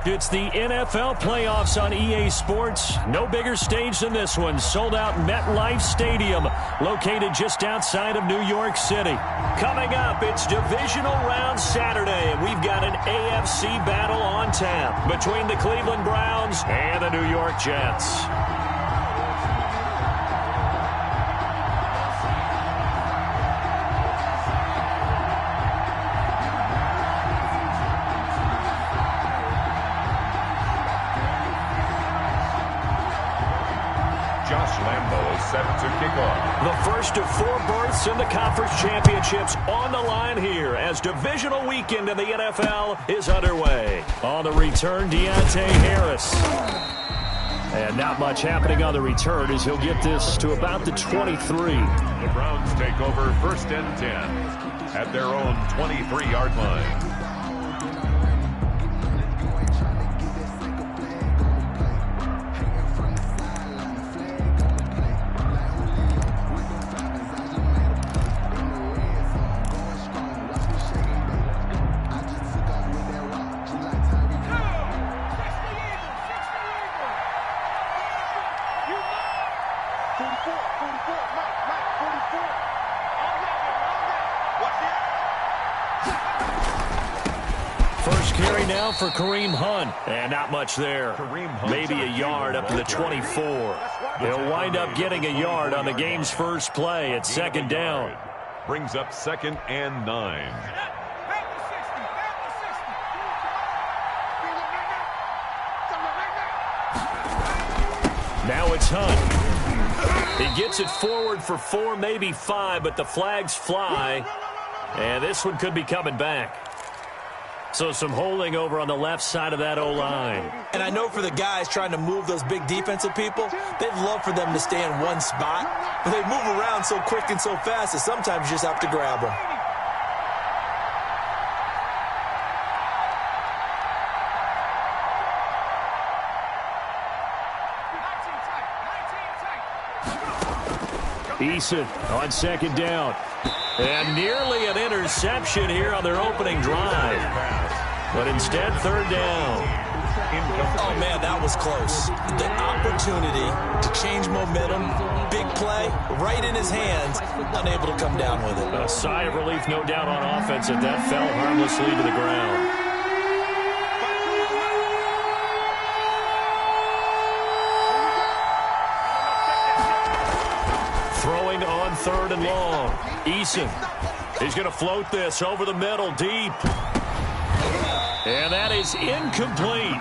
It's the NFL playoffs on EA Sports. No bigger stage than this one. Sold out MetLife Stadium, located just outside of New York City. Coming up, it's Divisional Round Saturday, and we've got an AFC battle on tap between the Cleveland Browns and the New York Jets. The first of 4 berths in the conference championships on the line here as divisional weekend in the NFL is underway. On the return, Deontay Harris. And not much happening on the return as he'll get this to about the 23. The Browns take over 1st and 10 at their own 23-yard line. First carry now for Kareem Hunt. And not much there. Maybe a yard up to the 24. He'll wind up getting a yard on the game's first play at 2nd down. Brings up 2nd and 9. Now it's Hunt. He gets it forward for 4, maybe 5, but the flags fly. And this one could be coming back. So some holding over on the left side of that O-line. And I know for the guys trying to move those big defensive people, they'd love for them to stay in one spot. But they move around so quick and so fast that sometimes you just have to grab them. Eason on 2nd down. And nearly an interception here on their opening drive. But instead, 3rd down. Oh, man, that was close. The opportunity to change momentum, big play, right in his hands, unable to come down with it. A sigh of relief, no doubt, on offense at that fell harmlessly to the ground. Throwing on 3rd and long. Eason. He's going to float this over the middle, deep. And that is incomplete.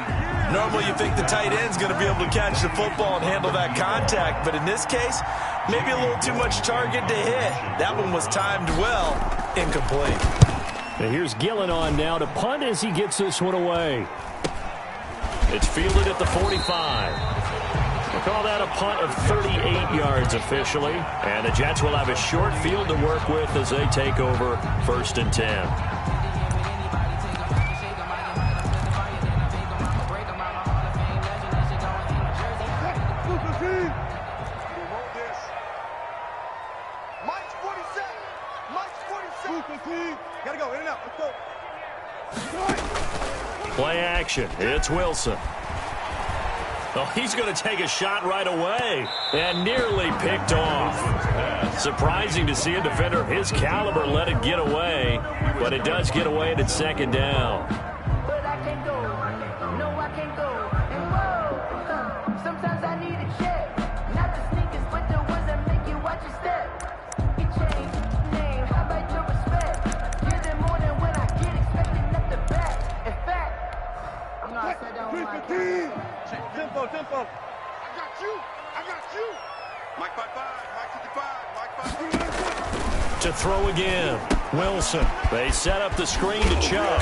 Normally you think the tight end's going to be able to catch the football and handle that contact, but in this case, maybe a little too much target to hit. That one was timed well. Incomplete. And here's Gillen on now to punt as he gets this one away. It's fielded at the 45. We'll call that a punt of 38 yards officially. And the Jets will have a short field to work with as they take over 1st and 10. Play action. It's Wilson. Oh, he's going to take a shot right away and nearly picked off. Surprising to see a defender of his caliber let it get away, but it does get away at 2nd down. But I can't go. No, I can't go. And whoa, sometimes I need a check. Not the sneakers, but the ones that make you watch your step. It changed name. How about your respect? You're the morning when I get expected not the back. In fact, you know I said that on my camera. Tempo. I got you. Mike 5-5, Mike 55, Mike 5. To throw again, Wilson. They set up the screen to Chubb.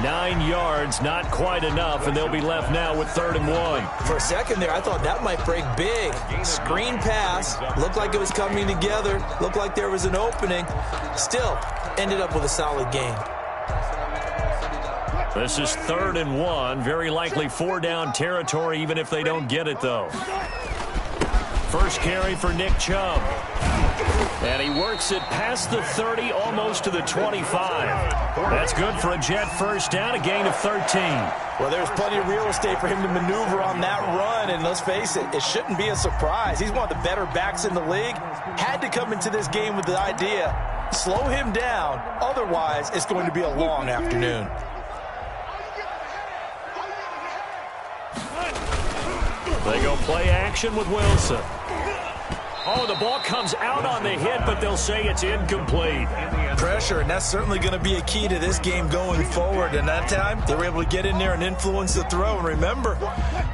9 yards, not quite enough, and they'll be left now with 3rd and 1. For a second there, I thought that might break big. Screen pass. Looked like it was coming together. Looked like there was an opening. Still, ended up with a solid game. This is 3rd and 1. Very likely 4-down territory, even if they don't get it, though. First carry for Nick Chubb. And he works it past the 30, almost to the 25. That's good for a Jet first down, a gain of 13. Well, there's plenty of real estate for him to maneuver on that run, and let's face it, it shouldn't be a surprise. He's one of the better backs in the league. Had to come into this game with the idea, slow him down, otherwise it's going to be a long afternoon. They go play action with Wilson. Oh, the ball comes out on the hit, but they'll say it's incomplete. Pressure, and that's certainly going to be a key to this game going forward. And that time, they were able to get in there and influence the throw. And remember,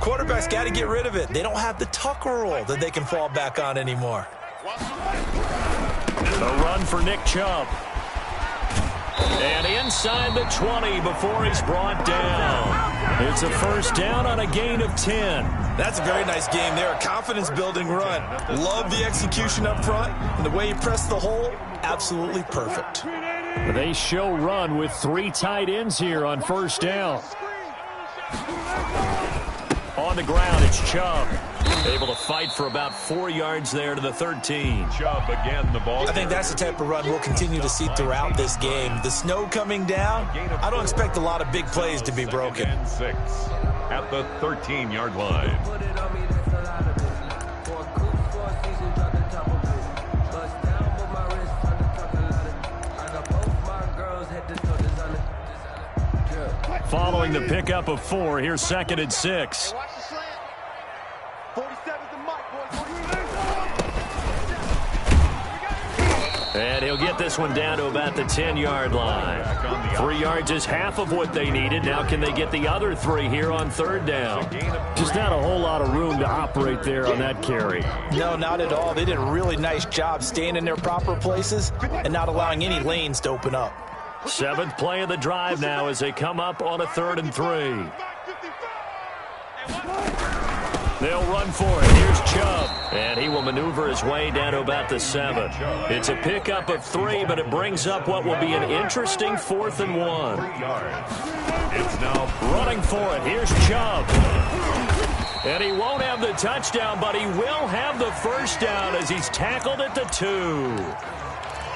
quarterbacks got to get rid of it. They don't have the Tucker rule that they can fall back on anymore. A run for Nick Chubb. And inside the 20 before he's brought down. It's a first down on a gain of 10. That's a very nice game there. A confidence-building run. Love the execution up front. And the way he pressed the hole, absolutely perfect. They show run with 3 tight ends here on first down. On the ground, it's Chubb. Able to fight for about 4 yards there to the 13. Chubb again, the ball. I think that's the type of run we'll continue to see throughout this game. The snow coming down, I don't expect a lot of big plays to be broken. 6 at the 13-yard line. Following the pickup of 4, here's 2nd and 6. And he'll get this one down to about the 10-yard line. 3 yards is half of what they needed. Now can they get the other 3 here on third down? Just not a whole lot of room to operate there on that carry. No, not at all. They did a really nice job staying in their proper places and not allowing any lanes to open up. 7th play of the drive now as they come up on a 3rd and 3. They'll run for it. Here's Chubb. And he will maneuver his way down to about the 7. It's a pickup of 3, but it brings up what will be an interesting 4th and 1. It's now running for it. Here's Chubb. And he won't have the touchdown, but he will have the first down as he's tackled at the 2.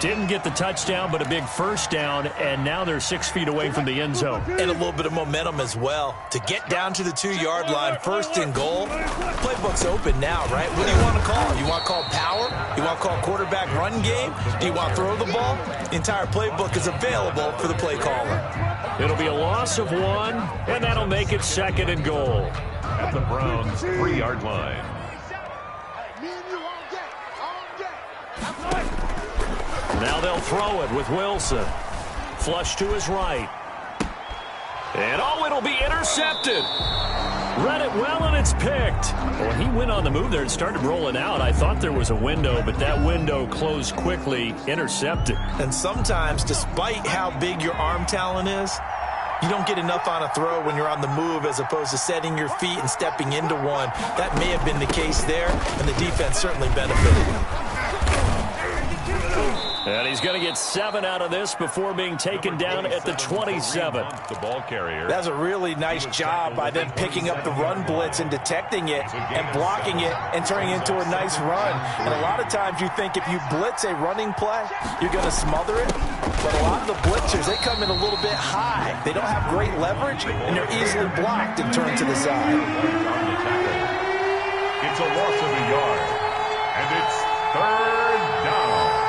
Didn't get the touchdown, but a big first down, and now they're 6 feet away from the end zone. And a little bit of momentum as well. To get down to the 2-yard line, 1st and goal, playbook's open now, right? What do you want to call? You want to call power? You want to call quarterback run game? Do you want to throw the ball? The entire playbook is available for the play caller. It'll be a loss of 1, and that'll make it 2nd and goal. At the Browns' 3-yard line. Now they'll throw it with Wilson. Flush to his right. And oh, it'll be intercepted. Read it well, and it's picked. Well, he went on the move there and started rolling out. I thought there was a window, but that window closed quickly. Intercepted. And sometimes, despite how big your arm talent is, you don't get enough on a throw when you're on the move as opposed to setting your feet and stepping into one. That may have been the case there, and the defense certainly benefited. And he's going to get 7 out of this before being taken down at the 27. The ball carrier. That's a really nice job by them picking up the run blitz and detecting it and blocking it and turning it into a nice run. And a lot of times you think if you blitz a running play, you're going to smother it. But a lot of the blitzers, they come in a little bit high. They don't have great leverage, and they're easily blocked and turned to the side. It's a loss of a yard. And it's 3rd down.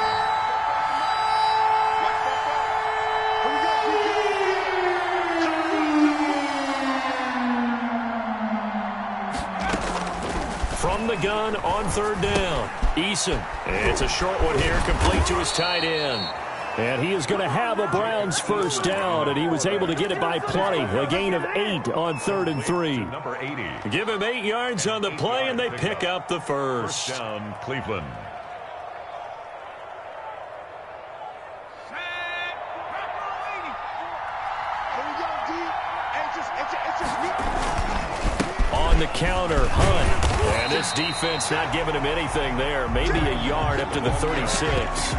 From the gun on 3rd down, Eason. It's a short one here, complete to his tight end. And he is going to have a Browns first down, and he was able to get it by plenty. A gain of 8 on 3rd and 3. Number 80. Give him 8 yards on the play, and they pick up the first. First down, Cleveland. On the counter, Hunt. And this defense not giving him anything there. Maybe a yard up to the 36.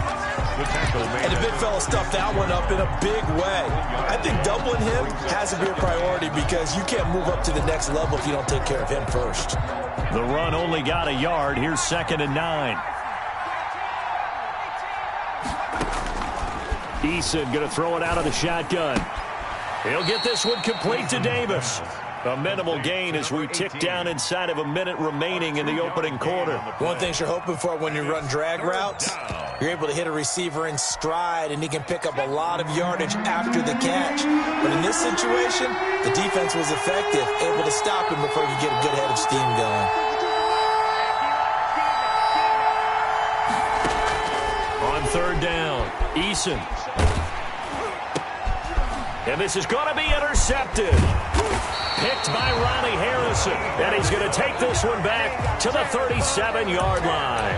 The tackle made. And the big fella stuffed that one up in a big way. I think doubling him has to be a priority because you can't move up to the next level if you don't take care of him first. The run only got a yard. Here's 2nd and 9. Eason going to throw it out of the shotgun. He'll get this one complete to Davis. A minimal gain as we tick down inside of a minute remaining in the opening quarter. One thing you're hoping for when you run drag routes, you're able to hit a receiver in stride, and he can pick up a lot of yardage after the catch. But in this situation, the defense was effective, able to stop him before he could get a good head of steam going. On 3rd down, Eason. And this is going to be intercepted. Picked by Ronnie Harrison. And he's going to take this one back to the 37-yard line.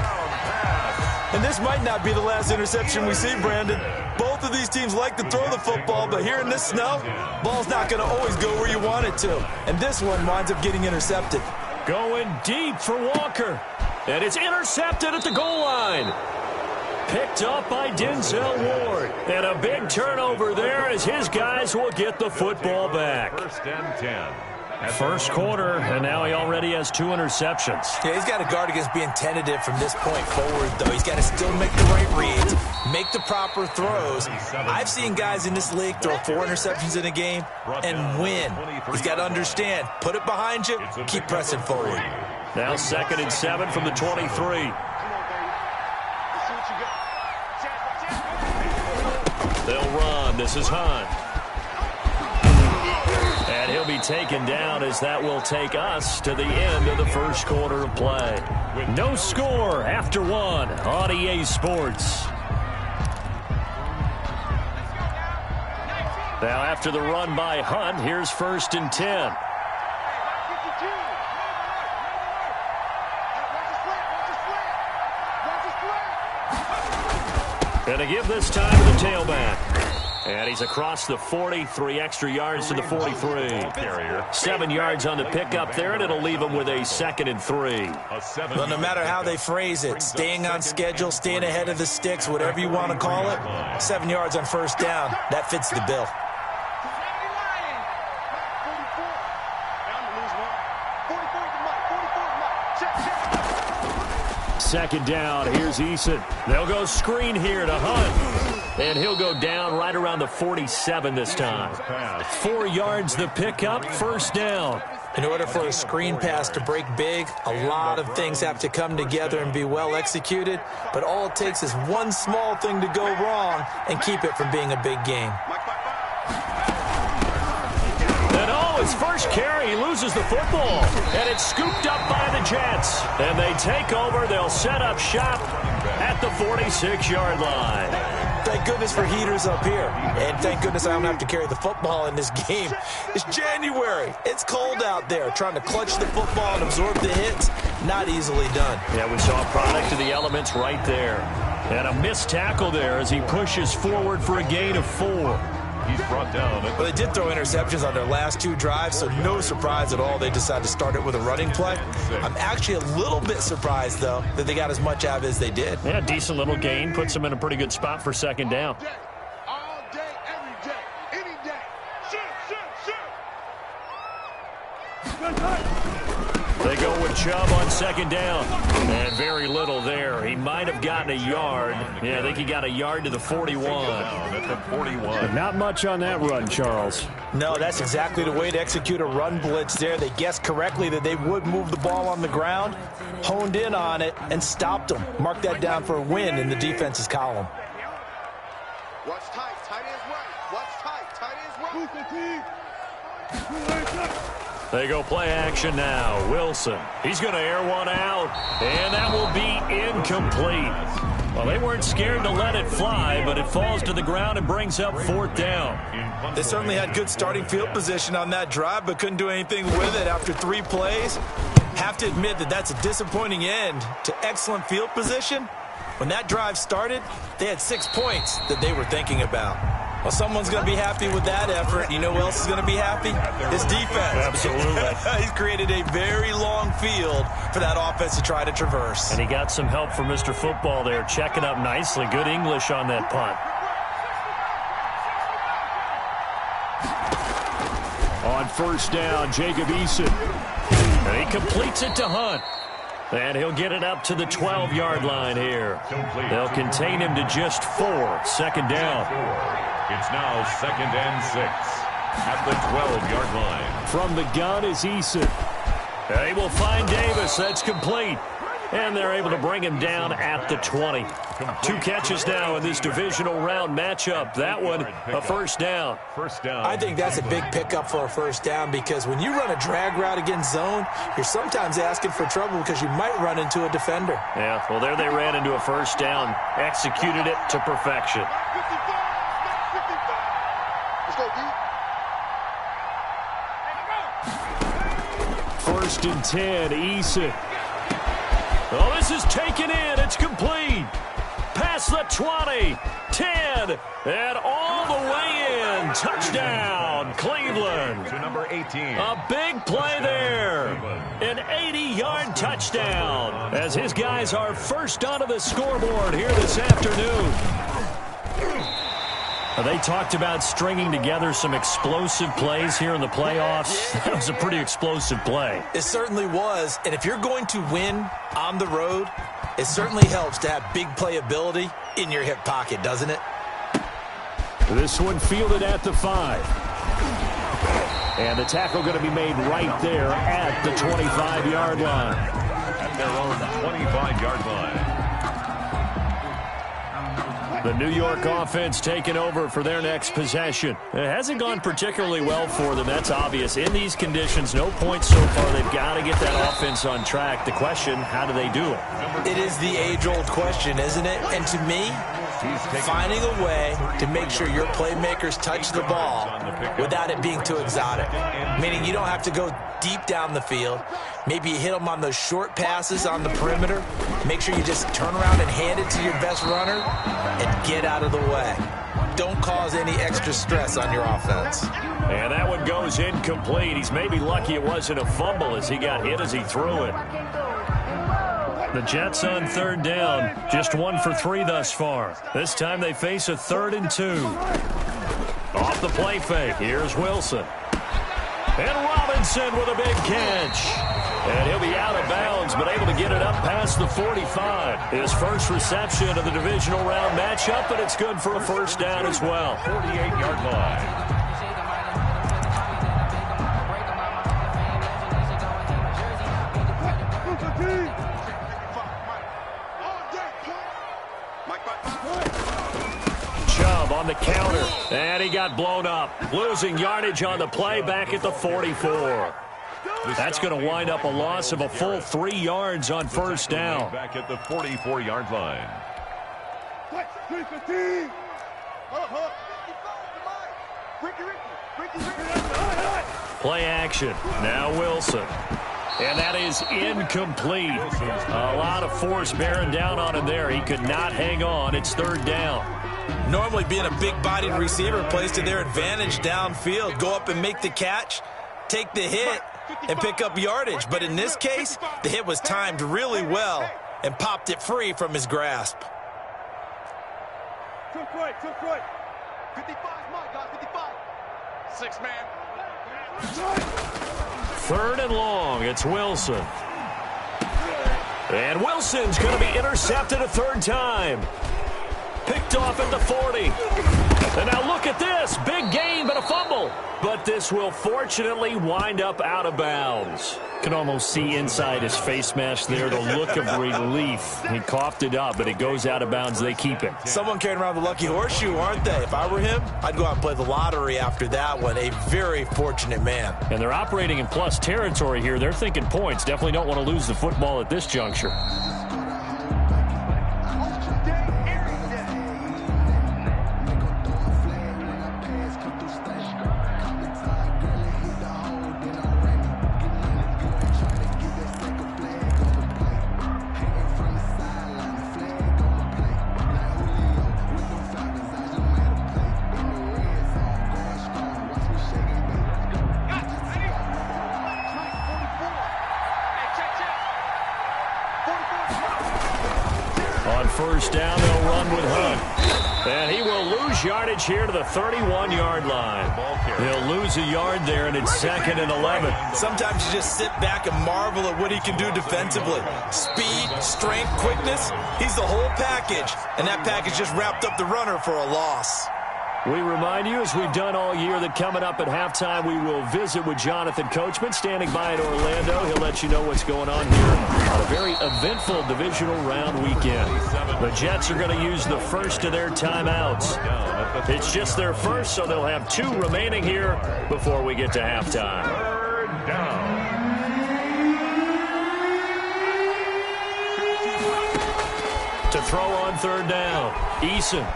And this might not be the last interception we see, Brandon. Both of these teams like to throw the football, but here in this snow, ball's not going to always go where you want it to. And this one winds up getting intercepted. Going deep for Walker. And it's intercepted at the goal line. Picked up by Denzel Ward. And a big turnover there as his guys will get the football back. 1st and 10. First quarter, and now he already has 2 interceptions. Yeah, he's got to guard against being tentative from this point forward, though. He's got to still make the right reads, make the proper throws. I've seen guys in this league throw 4 interceptions in a game and win. He's got to understand, put it behind you, keep pressing forward. Now 2nd and 7 from the 23. They'll run. This is Hunt. And he'll be taken down as that will take us to the end of the first quarter of play. No score after 1 on EA Sports. Now after the run by Hunt, here's 1st and 10. And to give this time to the tailback. And he's across the 40, 3 extra yards to the 43. 7 yards on the pickup there, and it'll leave him with a 2nd and 3. Well, no matter how they phrase it, staying on schedule, staying ahead of the sticks, whatever you want to call it, 7 yards on 1st down, that fits the bill. Second down, here's Eason. They'll go screen here to Hunt. And he'll go down right around the 47 this time. 4 yards the pickup, 1st down. In order for a screen pass to break big, a lot of things have to come together and be well executed. But all it takes is one small thing to go wrong and keep it from being a big game. His first carry, he loses the football, and it's scooped up by the Jets. And they take over. They'll set up shop at the 46-yard line. Thank goodness for heaters up here, and thank goodness I don't have to carry the football in this game. It's January. It's cold out there. Trying to clutch the football and absorb the hits, not easily done. Yeah, we saw a product of the elements right there. And a missed tackle there as he pushes forward for a gain of 4. He's brought down. Well, they did throw interceptions on their last 2 drives, so no surprise at all they decided to start it with a running play. I'm actually a little bit surprised, though, that they got as much out of it as they did. Yeah, decent little gain. Puts them in a pretty good spot for 2nd down. All day, every day, any day. They go with Chubb on 2nd down. And very little there. He might have gotten a yard. Yeah, I think he got a yard to the 41. At the 41. Not much on that run, Charles. No, that's exactly the way to execute a run blitz there. They guessed correctly that they would move the ball on the ground, honed in on it, and stopped them. Mark that down for a win in the defense's column. Watch tight, tight ends right. Watch tight, tight ends right. They go play action now. Wilson. He's going to air one out, and that will be incomplete. Well, they weren't scared to let it fly, but it falls to the ground and brings up 4th down. They certainly had good starting field position on that drive, but couldn't do anything with it after 3 plays. Have to admit that that's a disappointing end to excellent field position. When that drive started, they had 6 points that they were thinking about. Well, someone's going to be happy with that effort. You know who else is going to be happy? His defense. Absolutely. He's created a very long field for that offense to try to traverse. And he got some help from Mr. Football there, checking up nicely. Good English on that punt. On first down, Jacob Eason. And he completes it to Hunt. And he'll get it up to the 12-yard line here. They'll contain him to just 4. Second down. It's now 2nd and 6 at the 12-yard line. From the gun is Eason. They will find Davis. That's complete. And they're able to bring him down at the 20. 2 catches now in this divisional round matchup. That one, a first down. I think that's a big pickup for a first down because when you run a drag route against zone, you're sometimes asking for trouble because you might run into a defender. Yeah, well, there they ran into a first down. Executed it to perfection. Let's go, D. First and 10, Eason. Oh, this is taken in. It's complete. Past the 20, 10, and all the way in. Touchdown, Cleveland. To number 18. A big play there. An 80-yard touchdown as his guys are first onto the scoreboard here this afternoon. They talked about stringing together some explosive plays here in the playoffs. That was a pretty explosive play. It certainly was. And if you're going to win on the road, it certainly helps to have big playability in your hip pocket, doesn't it? This one fielded at the 5. And the tackle going to be made right there at the 25-yard line. At their own 25-yard line. The New York offense taking over for their next possession. It hasn't gone particularly well for them. That's obvious. In these conditions, no points so far. They've got to get that offense on track. The question, how do they do it? It is the age-old question, isn't it? And to me, finding a way to make sure your playmakers touch the ball without it being too exotic. Meaning you don't have to go deep down the field. Maybe you hit them on those short passes on the perimeter. Make sure you just turn around and hand it to your best runner and get out of the way. Don't cause any extra stress on your offense. And that one goes incomplete. He's maybe lucky it wasn't a fumble as he got hit as he threw it. The Jets on third down, just 1 for 3 thus far. This time they face a 3rd and 2. Off the play fake, here's Wilson. And Robinson with a big catch. And he'll be out of bounds, but able to get it up past the 45. His first reception of the divisional round matchup, and it's good for a first down as well. 48-yard line. Chubb on the counter, and he got blown up. Losing yardage on the play back at the 44. That's going to wind up a loss of a full 3 yards on first down. Back at the 44-yard line. Play action. Now Wilson. And that is incomplete. A lot of force bearing down on him there. He could not hang on. It's third down. Normally being a big-bodied receiver plays to their advantage downfield. Go up and make the catch, take the hit, and pick up yardage. But in this case, the hit was timed really well and popped it free from his grasp. Took right. 55 mine, guys, 55. 6 man. Third and long. It's Wilson. And Wilson's going to be intercepted a third time. Picked off at the 40. And now look at this. Big gain, but a fumble. But this will fortunately wind up out of bounds. Can almost see inside his face mask there the look of relief. He coughed it up, but it goes out of bounds. They keep it. Someone carrying around the lucky horseshoe, aren't they? If I were him, I'd go out and play the lottery after that one. A very fortunate man. And they're operating in plus territory here. They're thinking points. Definitely don't want to lose the football at this juncture. On first down, they'll run with Hunt. And he will lose yardage here to the 31-yard line. He'll lose a yard there, and it's 2nd and 11. Sometimes you just sit back and marvel at what he can do defensively. Speed, strength, quickness, he's the whole package. And that package just wrapped up the runner for a loss. We remind you, as we've done all year, that coming up at halftime, we will visit with Jonathan Coachman, standing by at Orlando. He'll let you know what's going on here on a very eventful divisional round weekend. The Jets are going to use the first of their timeouts. It's just their first, so they'll have 2 remaining here before we get to halftime. Third down. To throw on third down, Eason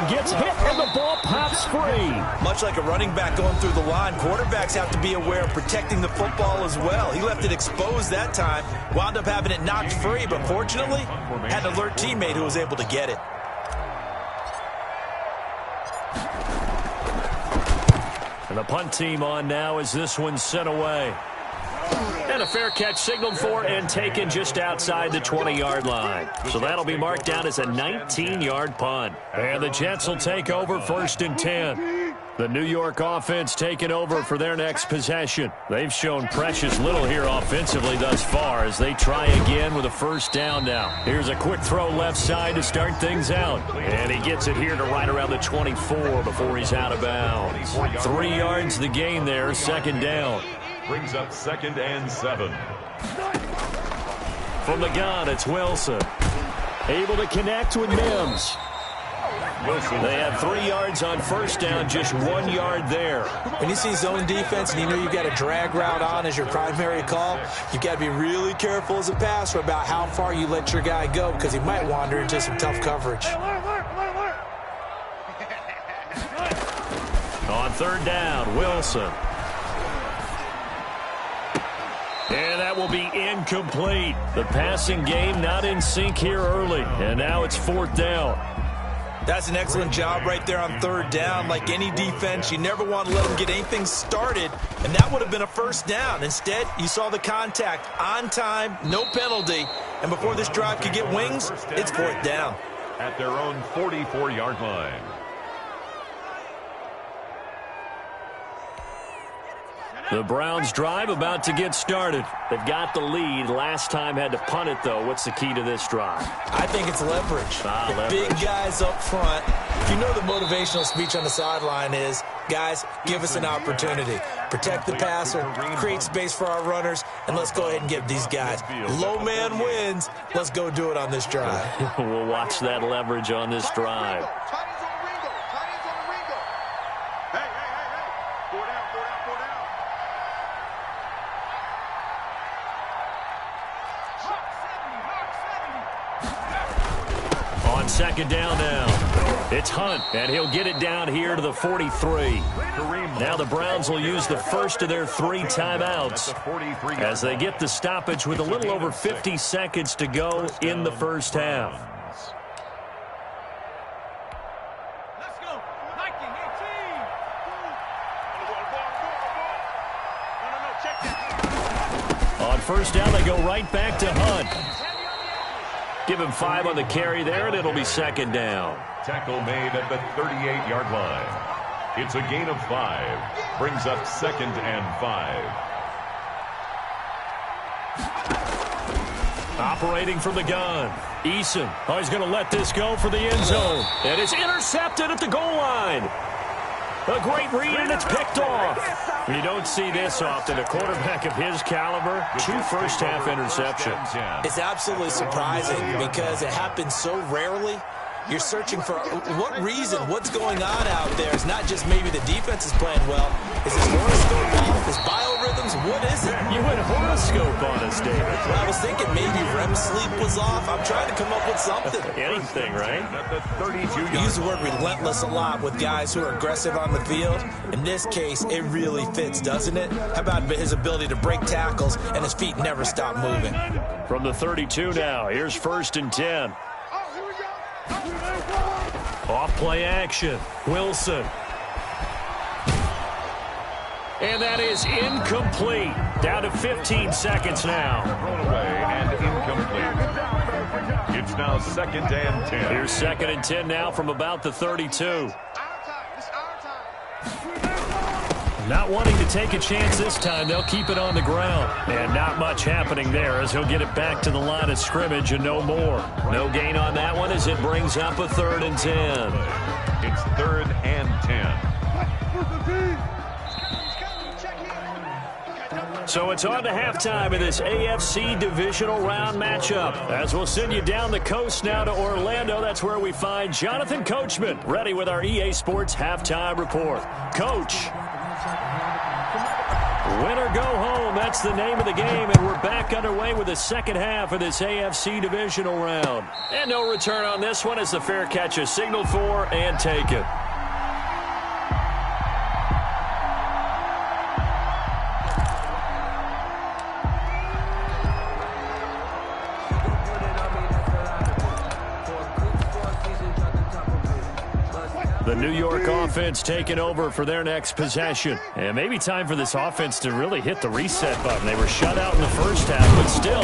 gets hit, and the ball pops free. Much like a running back going through the line, quarterbacks have to be aware of protecting the football as well. He left it exposed that time, wound up having it knocked free, but fortunately, had an alert teammate who was able to get it. And the punt team on now as this one's sent away. And a fair catch signaled for and taken just outside the 20-yard line. So that'll be marked down as a 19-yard punt. And the Jets will take over 1st and 10. The New York offense taking over for their next possession. They've shown precious little here offensively thus far as they try again with a first down now. Here's a quick throw left side to start things out. And he gets it here to right around the 24 before he's out of bounds. 3 yards the gain there, 2nd down. Brings up 2nd and 7. From the gun, it's Wilson. Able to connect with Mims. They have 3 yards on first down, just 1 yard there. When you see zone defense and you know you've got a drag route on as your primary call, you've got to be really careful as a passer about how far you let your guy go because he might wander into some tough coverage. On third down, Wilson. And that will be incomplete. The passing game not in sync here early. And now it's 4th down. That's an excellent job right there on third down. Like any defense, you never want to let them get anything started, and that would have been a first down. Instead, you saw the contact on time, no penalty, and before this drive could get wings, it's 4th down. At their own 44-yard line. The Browns drive about to get started. They've got the lead. Last time had to punt it, though. What's the key to this drive? I think it's leverage. Leverage. Big guys up front. You know the motivational speech on the sideline is, guys, give us an opportunity. Protect the passer, create space for our runners, and let's go ahead and give these guys. Low man wins. Let's go do it on this drive. We'll watch that leverage on this drive. On 2nd down now, it's Hunt, and he'll get it down here to the 43. Now the Browns will use the first of their 3 timeouts as they get the stoppage with a little over 50 seconds to go in the first half. Let's go. Nike, 18. On first down, they go right back to Hunt. Give him 5 on the carry there, and it'll be 2nd down. Tackle made at the 38-yard line. It's a gain of 5. Brings up 2nd and 5. Operating from the gun, Eason. Oh, he's going to let this go for the end zone. And it's intercepted at the goal line. A great read, and it's picked off. You don't see this often. A quarterback of his caliber, 2 first-half interceptions. It's absolutely surprising because it happens so rarely. You're searching for what reason, what's going on out there. It's not just maybe the defense is playing well. Is his horoscope off? His biorhythms? What is it? You went horoscope on us, David. Well, I was thinking maybe REM sleep was off. I'm trying to come up with something. Anything, right? At the 32-yard We use the word relentless a lot with guys who are aggressive on the field. In this case, it really fits, doesn't it? How about his ability to break tackles and his feet never stop moving? From the 32 now, here's 1st and 10. Off play action, Wilson. And that is incomplete. Down to 15 seconds now. thrown away and incomplete. It's now 2nd and 10. Here's 2nd and 10 now from about the 32. Not wanting to take a chance this time, they'll keep it on the ground. And not much happening there as he'll get it back to the line of scrimmage and no more. No gain on that one as it brings up a 3rd and 10. It's 3rd and 10. So it's on to halftime in this AFC Divisional Round matchup. As we'll send you down the coast now to Orlando, that's where we find Jonathan Coachman, ready with our EA Sports Halftime Report. Coach. Win or go home, that's the name of the game, and we're back underway with the second half of this AFC Divisional Round. And no return on this one as the fair catch is signaled for and taken. The New York offense taking over for their next possession. And maybe time for this offense to really hit the reset button. They were shut out in the first half, but still,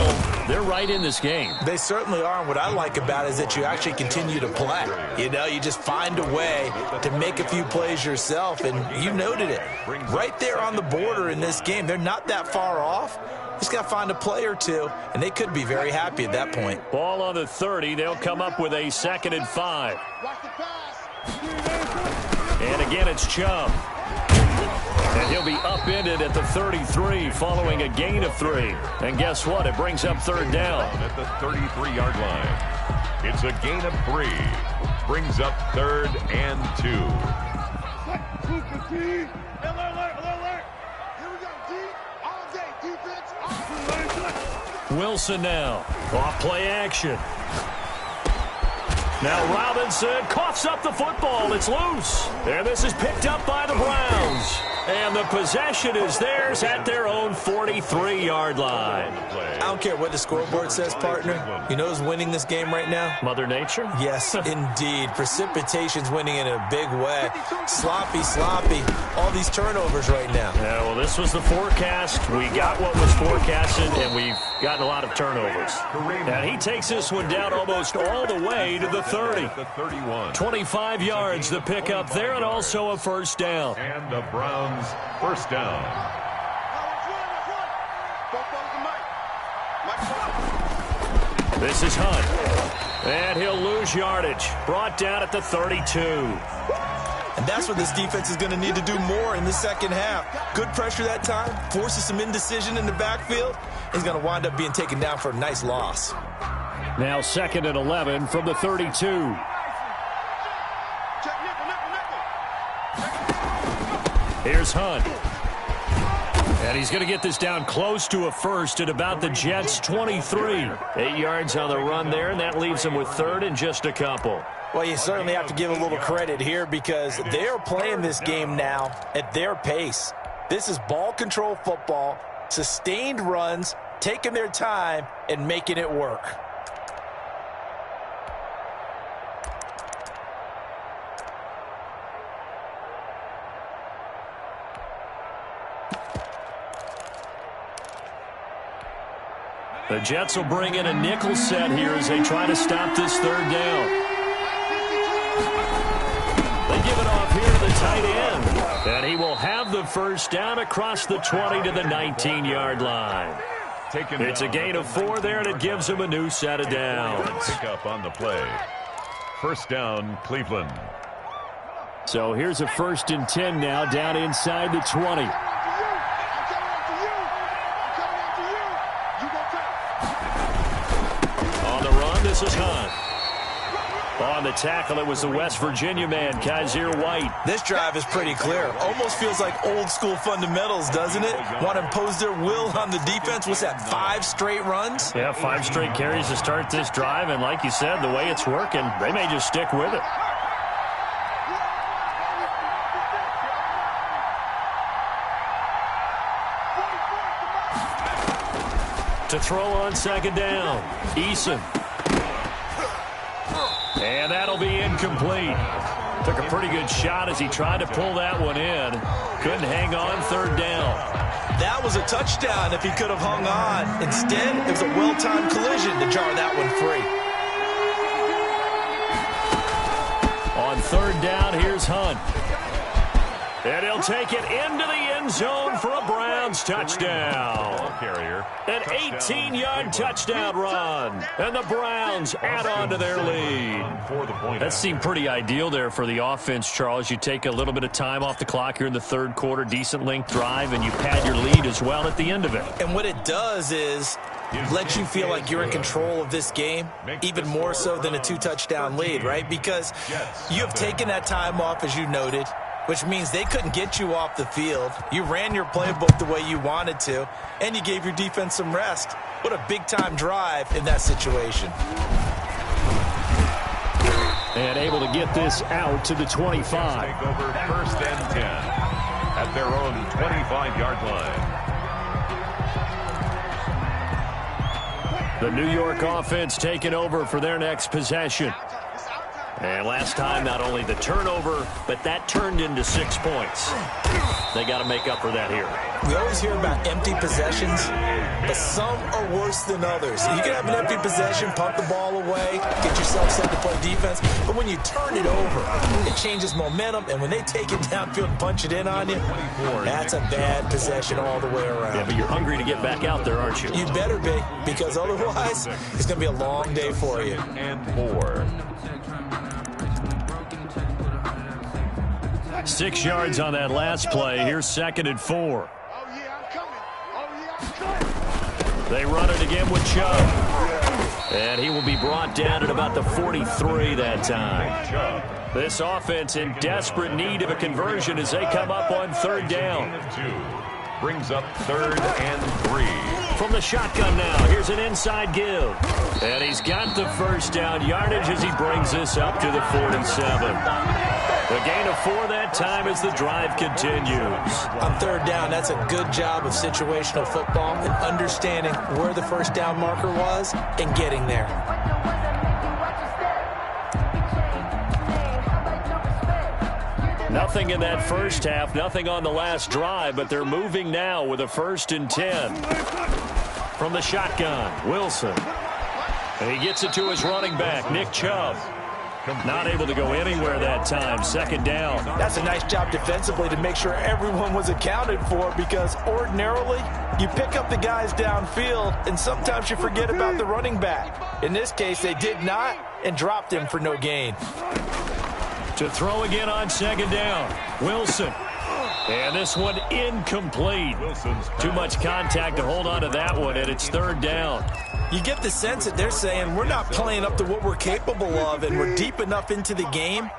they're right in this game. They certainly are, and what I like about it is that you actually continue to play. You know, you just find a way to make a few plays yourself, and you noted it. Right there on the border in this game, they're not that far off. Just got to find a play or two, and they could be very happy at that point. Ball on the 30. They'll come up with a 2nd and 5. And again, it's Chubb. And he'll be upended at the 33 following a gain of 3. And guess what? It brings up 3rd down. At the 33-yard line. It's a gain of 3. Brings up 3rd and 2. Wilson now. Off play action. Now Robinson coughs up the football. It's loose. And this is picked up by the Browns. And the possession is theirs at their own 43-yard line. I don't care what the scoreboard says, partner. You know who's winning this game right now? Mother Nature? Yes, indeed. Precipitation's winning in a big way. Sloppy. All these turnovers right now. Yeah, well, this was the forecast. We got what was forecasted, and we've gotten a lot of turnovers. And he takes this one down almost all the way to the 30. 25 yards, the pickup there, and also a 1st down. And the Browns 1st down. This is Hunt. And he'll lose yardage. Brought down at the 32. And that's what this defense is going to need to do more in the second half. Good pressure that time, forces some indecision in the backfield. He's going to wind up being taken down for a nice loss. Now 2nd and 11 from the 32. Here's Hunt. And he's going to get this down close to a 1st at about the Jets' 23. 8 yards on the run there, and that leaves him with 3rd and just a couple. Well, you certainly have to give a little credit here because they are playing this game now at their pace. This is ball control football, sustained runs, taking their time, and making it work. The Jets will bring in a nickel set here as they try to stop this 3rd down. They give it off here to the tight end. And he will have the 1st down across the 20 to the 19-yard line. It's a gain of 4 there, and it gives him a new set of downs. Pick up on the play. 1st down, Cleveland. So here's a 1st and 10 now down inside the 20. This is Hunt. On the tackle, it was the West Virginia man, Kaiser White. This drive is pretty clear. Almost feels like old school fundamentals, doesn't it? Want to impose their will on the defense. What's that, 5 straight runs? Yeah, 5 straight carries to start this drive. And like you said, the way it's working, they may just stick with it. To throw on 2nd down, Eason. And that'll be incomplete. Took a pretty good shot as he tried to pull that one in. Couldn't hang on 3rd down. That was a touchdown if he could have hung on. Instead, it was a well-timed collision to jar that one free. third down, here's Hunt. And he'll take it into the end zone for a Browns touchdown. An 18-yard touchdown run. And the Browns add on to their lead. That seemed pretty ideal there for the offense, Charles. You take a little bit of time off the clock here in the third quarter, decent length drive, and you pad your lead as well at the end of it. And what it does is let you feel like you're in control of this game, even more so than a 2-touchdown lead, right? Because you have taken that time off, as you noted, which means they couldn't get you off the field. You ran your playbook the way you wanted to, and you gave your defense some rest. What a big-time drive in that situation. And able to get this out to the 25. Take over first and 10 at their own 25-yard line. The New York offense taking over for their next possession. And last time, not only the turnover, but that turned into 6 points. They got to make up for that here. We always hear about empty possessions, but some are worse than others. You can have an empty possession, punt the ball away, get yourself set to play defense, but when you turn it over, it changes momentum, and when they take it downfield and punch it in on you, that's a bad possession all the way around. Yeah, but you're hungry to get back out there, aren't you? You better be, because otherwise, it's going to be a long day for you. And 4. 6 yards on that last play. Here's 2nd and 4. They run it again with Chubb. And he will be brought down at about the 43 that time. This offense in desperate need of a conversion as they come up on 3rd down. Brings up 3rd and 3. From the shotgun now, here's an inside give. And he's got the first down yardage as he brings this up to the 47. The gain of 4 that time as the drive continues. On 3rd down, that's a good job of situational football and understanding where the first down marker was and getting there. Nothing in that first half, nothing on the last drive, but they're moving now with a 1st and 10. From the shotgun, Wilson. And he gets it to his running back, Nick Chubb. Not able to go anywhere that time. 2nd down. That's a nice job defensively to make sure everyone was accounted for, because ordinarily you pick up the guys downfield and sometimes you forget about the running back. In this case, they did not and dropped him for no gain. To throw again on 2nd down. Wilson. And this one incomplete. Too much contact to hold on to that one, and it's 3rd down. You get the sense that they're saying we're not playing up to what we're capable of, and we're deep enough into the game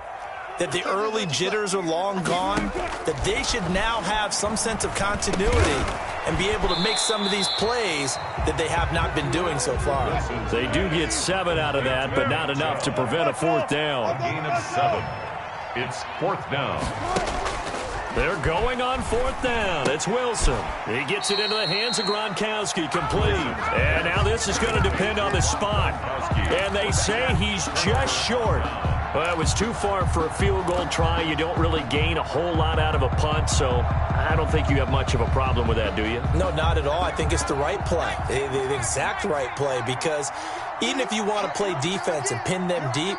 that the early jitters are long gone, that they should now have some sense of continuity and be able to make some of these plays that they have not been doing so far. They do get 7 out of that, but not enough to prevent a 4th down. A gain of 7. It's 4th down. They're going on 4th down. It's Wilson. He gets it into the hands of Gronkowski, complete. And now this is going to depend on the spot. And they say he's just short. Well, it was too far for a field goal try. You don't really gain a whole lot out of a punt, so I don't think you have much of a problem with that, do you? No, not at all. I think it's the right play, the exact right play, because even if you want to play defense and pin them deep,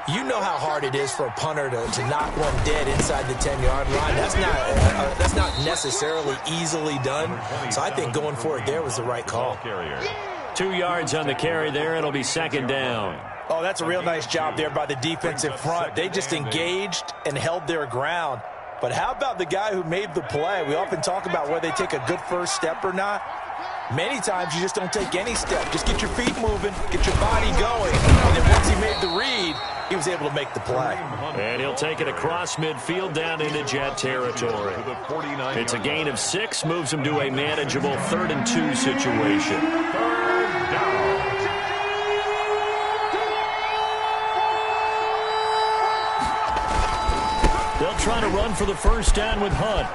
you know how hard it is for a punter to knock one dead inside the 10-yard line. That's not necessarily easily done. So I think going for it there was the right call. 2 yards on the carry there. It'll be 2nd down. Oh, that's a real nice job there by the defensive front. They just engaged and held their ground. But how about the guy who made the play? We often talk about whether they take a good first step or not. Many times you just don't take any step. Just get your feet moving, get your body going. And then once he made the read, he was able to make the play. And he'll take it across midfield down into Jet territory. It's a gain of 6, moves him to a manageable 3rd and 2 situation. 3rd down. They'll try to run for the first down with Hunt.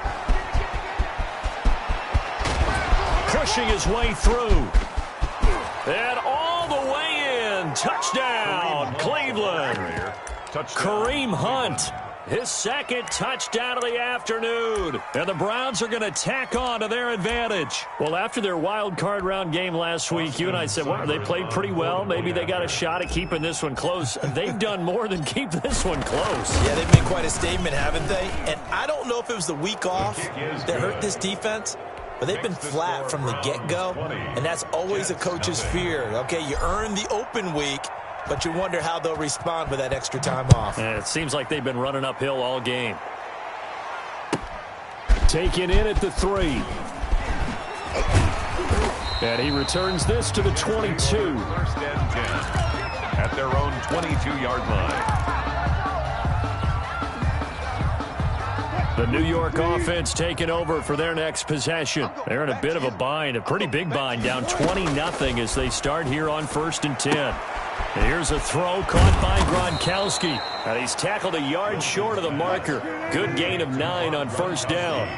Pushing his way through. And all the way in. Touchdown, Cleveland. Kareem Hunt. his second touchdown of the afternoon. And the Browns are going to tack on to their advantage. Well, after their wild card round game last week, you and I said, well, they played pretty well. Maybe they got a shot at keeping this one close. They've done more than keep this one close. Yeah, they've made quite a statement, haven't they? And I don't know if it was the week off that hurt this defense, but they've been flat from the get-go, and that's always a coach's fear. Okay, you earn the open week, but you wonder how they'll respond with that extra time off. And it seems like they've been running uphill all game. Taken in at the 3. And he returns this to the 22. First and 10 at their own 22-yard line. The New York offense taking over for their next possession. They're in a bit of a bind, a pretty big bind, down 20-0 as they start here on 1st and 10. And here's a throw caught by Gronkowski. And he's tackled a yard short of the marker. Good gain of 9 on 1st down.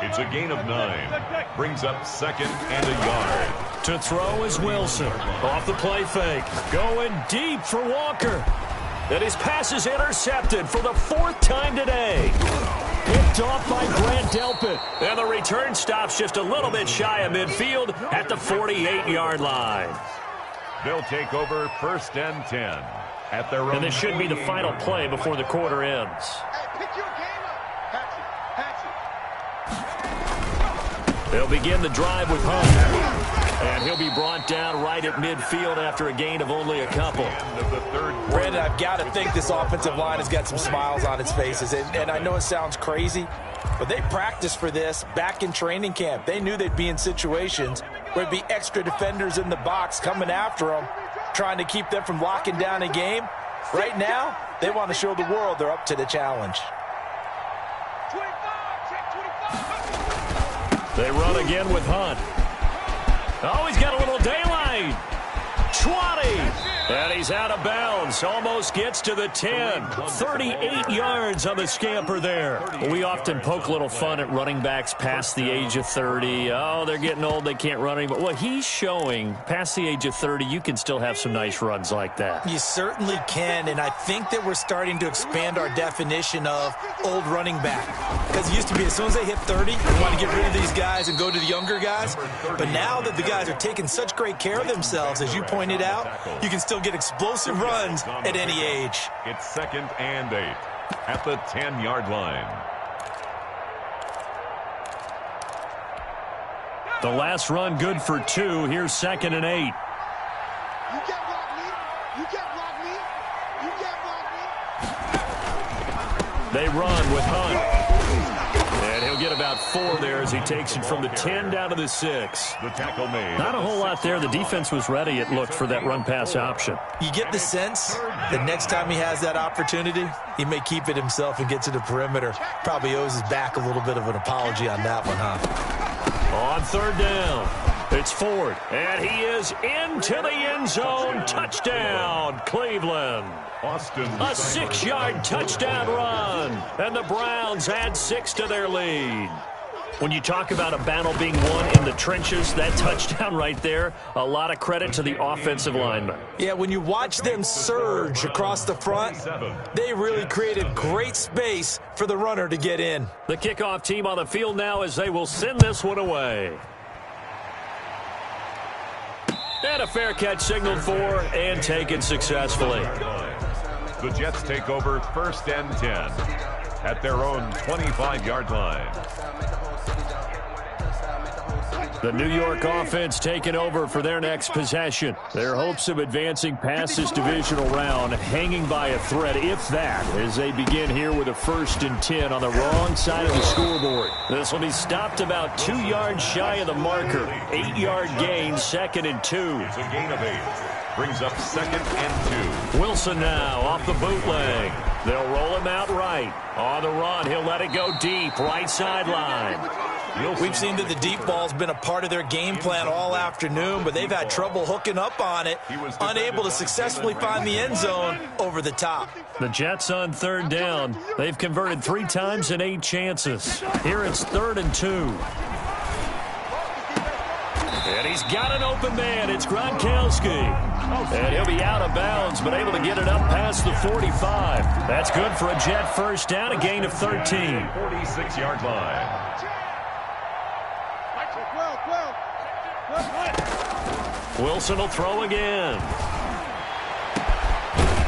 It's a gain of 9. Brings up 2nd and a yard. To throw is Wilson. Off the play fake. Going deep for Walker. And his pass is intercepted for the 4th time today. Picked off by Grant Delpit. And the return stops just a little bit shy of midfield at the 48-yard line. They'll take over 1st and 10 at their own. And this should be the final play before the quarter ends. Hey, pick your game up. Patch it. They'll begin the drive with Hunt. And he'll be brought down right at midfield after a gain of only a couple. Brandon, I've got to think this offensive line has got some smiles on its faces. And I know it sounds crazy, but they practiced for this back in training camp. They knew they'd be in situations where there'd be extra defenders in the box coming after them, trying to keep them from locking down a game. Right now, they want to show the world they're up to the challenge. 25, check 25. They run again with Hunt. Oh, he's got a little daylight. 20. And he's out of bounds. Almost gets to the 10. 38 yards on the scamper there. We often poke a little fun at running backs past the age of 30. Oh, they're getting old. They can't run anymore. Well, he's showing past the age of 30, you can still have some nice runs like that. You certainly can, and I think that we're starting to expand our definition of old running back. Because it used to be as soon as they hit 30, we want to get rid of these guys and go to the younger guys. But now that the guys are taking such great care of themselves, as you pointed out, you can still get explosive runs at any age. It's 2nd and 8 at the 10-yard line. The last run good for 2. Here's 2nd and 8. You can't block me. You can't block me. You can't block me. They run with Hunt. And he'll get about 4 there as he takes it from the 10 down to the 6. The tackle made. Not a whole lot there. The defense was ready, it looked, for that run-pass option. You get the sense that next time he has that opportunity, he may keep it himself and get to the perimeter. Probably owes his back a little bit of an apology on that one, huh? On 3rd down, it's Ford, and he is into the end zone. Touchdown, Cleveland. Austin. A 6-yard touchdown run, and the Browns add 6 to their lead. When you talk about a battle being won in the trenches, that touchdown right there, a lot of credit to the offensive linemen. Yeah, when you watch them surge across the front, they really created great space for the runner to get in. The kickoff team on the field now as they will send this one away. And a fair catch signaled for and taken successfully. The Jets take over 1st and 10 at their own 25-yard line. The New York offense taking over for their next possession. Their hopes of advancing past this divisional round hanging by a thread, if that, as they begin here with a 1st and 10 on the wrong side of the scoreboard. This will be stopped about 2 yards shy of the marker. 8-yard gain, 2nd and 2. It's a gain of 8. Brings up 2nd and 2. Wilson now off the bootleg. They'll roll him out right. On the run, he'll let it go deep, right sideline. We've seen that the deep ball's been a part of their game plan all afternoon, but they've had trouble hooking up on it, unable to successfully find the end zone over the top. The Jets on 3rd down. They've converted 3 times in 8 chances. Here it's 3rd and 2. And he's got an open man. It's Gronkowski. And he'll be out of bounds, but able to get it up past the 45. That's good for a Jet first down, a gain of 13. 46-yard line. Wilson will throw again.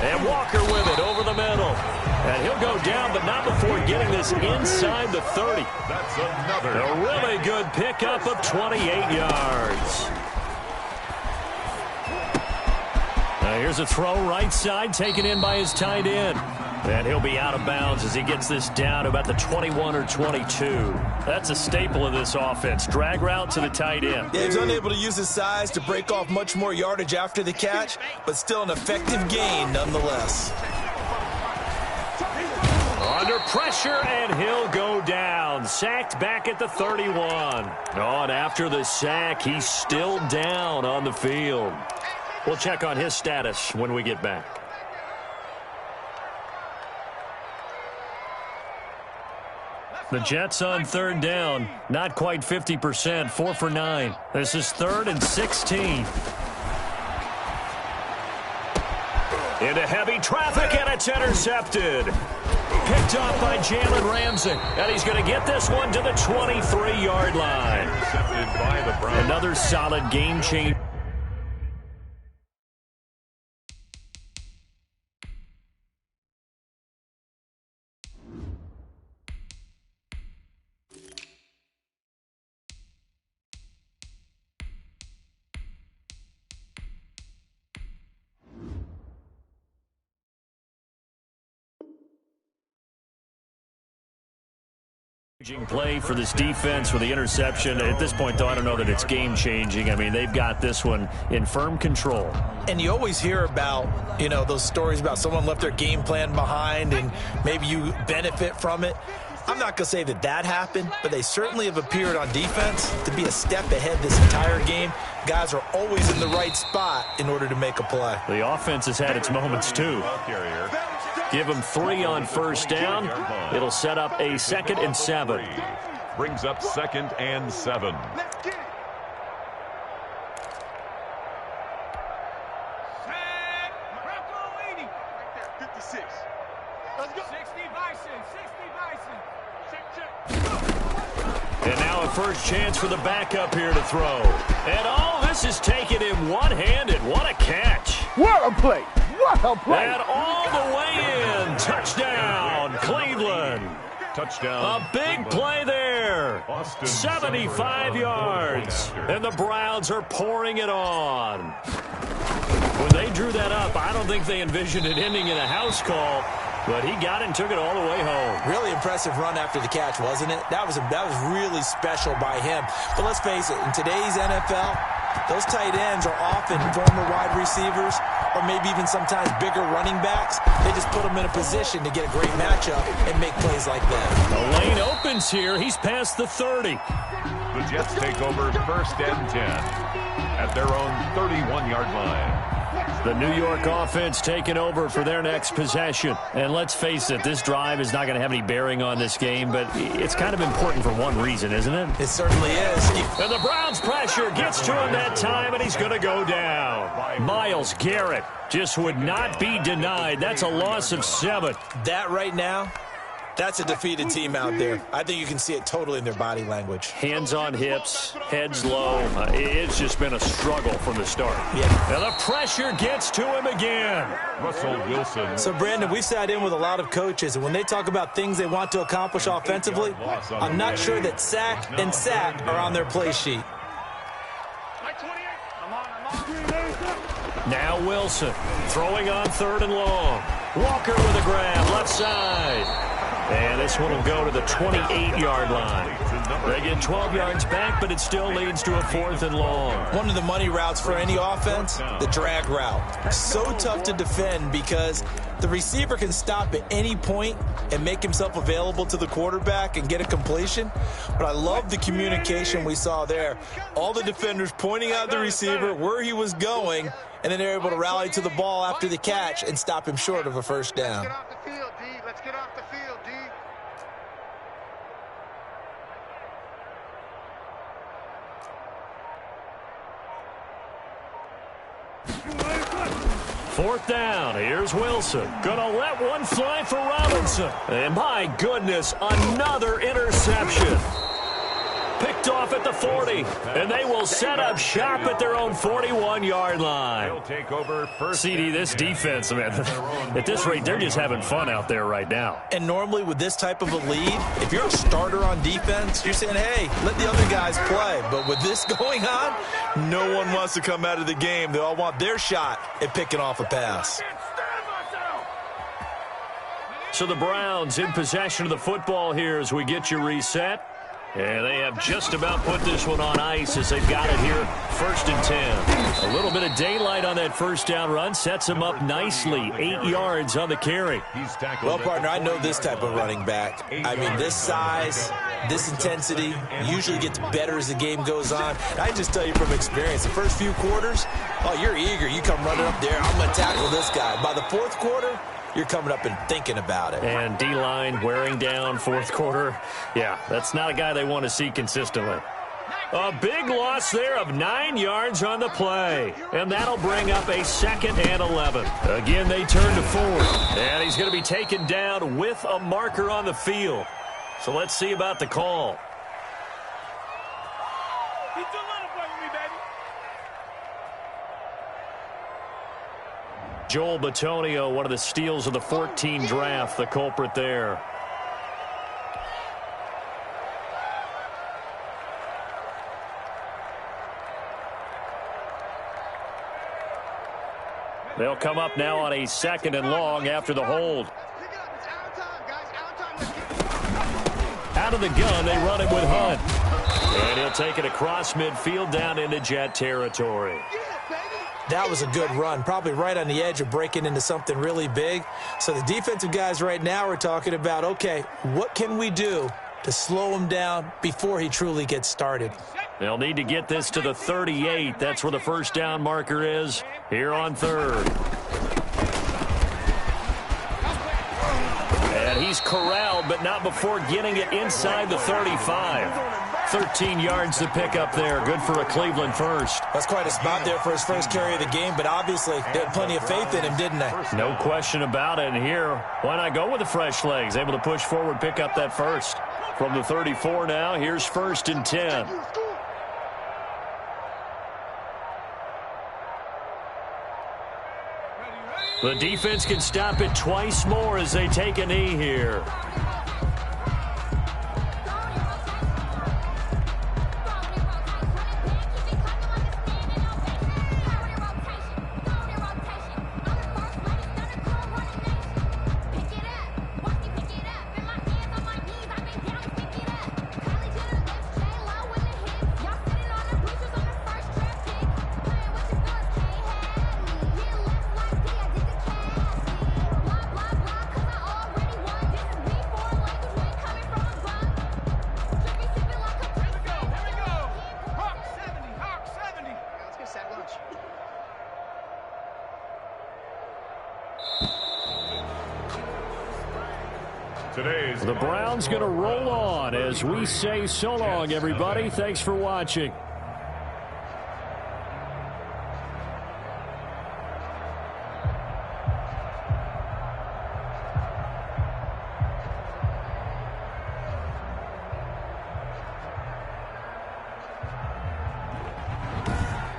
And Walker with it over the middle. And he'll go down, but not before getting this inside the 30. That's another. A really good pickup of 28 yards. Now here's a throw right side, taken in by his tight end. And he'll be out of bounds as he gets this down to about the 21 or 22. That's a staple of this offense. Drag route to the tight end. Yeah, he's unable to use his size to break off much more yardage after the catch, but still an effective gain nonetheless. Under pressure, and he'll go down. Sacked back at the 31. Oh, and after the sack, he's still down on the field. We'll check on his status when we get back. The Jets on third down. Not quite 50%. 4 for 9. This is 3rd and 16. Into heavy traffic, and it's intercepted. Picked off by Jalen Ramsey. And he's going to get this one to the 23-yard line. Intercepted by the Browns. Another solid game change. Play for this defense with the interception. At this point, though, I don't know that it's game-changing. I mean, they've got this one in firm control. And you always hear about, those stories about someone left their game plan behind and maybe you benefit from it. I'm not going to say that happened, but they certainly have appeared on defense to be a step ahead this entire game. Guys are always in the right spot in order to make a play. The offense has had its moments, too. Give them 3 on first down. It'll set up a 2nd and 7. Brings up 2nd and 7. And now a first chance for the backup here to throw. And all this is taken in one-handed. What a catch. What a play. What a play. And all the way in. Touchdown, Cleveland. Touchdown. A big play there. 75 yards. And the Browns are pouring it on. When they drew that up, I don't think they envisioned it ending in a house call. But he got it and took it all the way home. Really impressive run after the catch, wasn't it? That was really special by him. But let's face it, in today's NFL, those tight ends are often former wide receivers or maybe even sometimes bigger running backs. They just put them in a position to get a great matchup and make plays like that. The lane opens here. He's past the 30. The Jets take over 1st and 10 at their own 31-yard line. The New York offense taking over for their next possession. And let's face it, this drive is not going to have any bearing on this game, but it's kind of important for one reason, isn't it? It certainly is. And the Browns' pressure gets to him that time, and he's going to go down. Myles Garrett just would not be denied. That's a loss of 7. That right now, that's a defeated team out there. I think you can see it totally in their body language. Hands on hips, heads low. It's just been a struggle from the start. Yeah. And the pressure gets to him again. Russell Wilson. So, Brandon, we sat in with a lot of coaches, and when they talk about things they want to accomplish offensively, I'm not sure that sack and sack are on their play sheet. Now Wilson throwing on 3rd and long. Walker with a grab, left side. And this one will go to the 28-yard line. They get 12 yards back, but it still leads to a 4th and long. One of the money routes for any offense, the drag route. So tough to defend because the receiver can stop at any point and make himself available to the quarterback and get a completion. But I love the communication we saw there. All the defenders pointing out the receiver, where he was going, and then they're able to rally to the ball after the catch and stop him short of a first down. Get off the field, D. Let's get off the field, D. 4th down. Here's Wilson. Gonna let one fly for Robinson. And my goodness, another interception. Picked off at the 40, and they will set up shop at their own 41-yard line. CD, this defense, man, at this rate, they're just having fun out there right now. And normally with this type of a lead, if you're a starter on defense, you're saying, hey, let the other guys play. But with this going on, no one wants to come out of the game. They all want their shot at picking off a pass. So the Browns in possession of the football here as we get you reset. And they have just about put this one on ice as they've got it here, 1st and 10. A little bit of daylight on that first down run sets them up nicely, 8 yards on the carry. Well, partner, I know this type of running back. I mean, this size, this intensity usually gets better as the game goes on. I just tell you from experience, the first few quarters, oh, you're eager. You come running up there, I'm going to tackle this guy. By the 4th quarter, you're coming up and thinking about it. And D-line wearing down 4th quarter. Yeah, that's not a guy they want to see consistently. A big loss there of 9 yards on the play. And that'll bring up a 2nd and 11. Again, they turn to Ford. And he's going to be taken down with a marker on the field. So let's see about the call. Joel Bitonio, one of the steals of the 14 draft, the culprit there. They'll come up now on a 2nd and long after the hold. Out of the gun, they run it with Hunt. And he'll take it across midfield down into Jet territory. That was a good run, probably right on the edge of breaking into something really big. So the defensive guys right now are talking about, okay, what can we do to slow him down before he truly gets started? They'll need to get this to the 38. That's where the first down marker is here on 3rd. And he's corralled, but not before getting it inside the 35. 13 yards to pick up there. Good for a Cleveland first. That's quite a spot there for his first carry of the game, but obviously they had plenty of faith in him, didn't they? No question about it. And here, why not go with the fresh legs? Able to push forward, pick up that first. From the 34 now, here's 1st and 10. The defense can stop it twice more as they take a knee here. The Browns going to roll on as we say so long, everybody. Thanks for watching.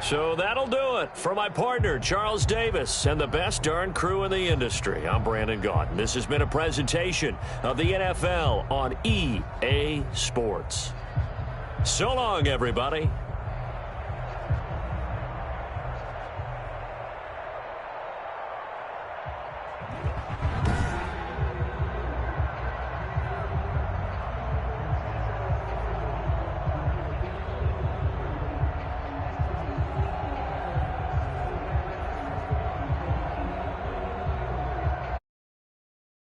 So that'll do it for my partner, Charles Davis, and the best darn crew in the industry. I'm Brandon Gaudin. This has been a presentation of the NFL on EA Sports. So long, everybody.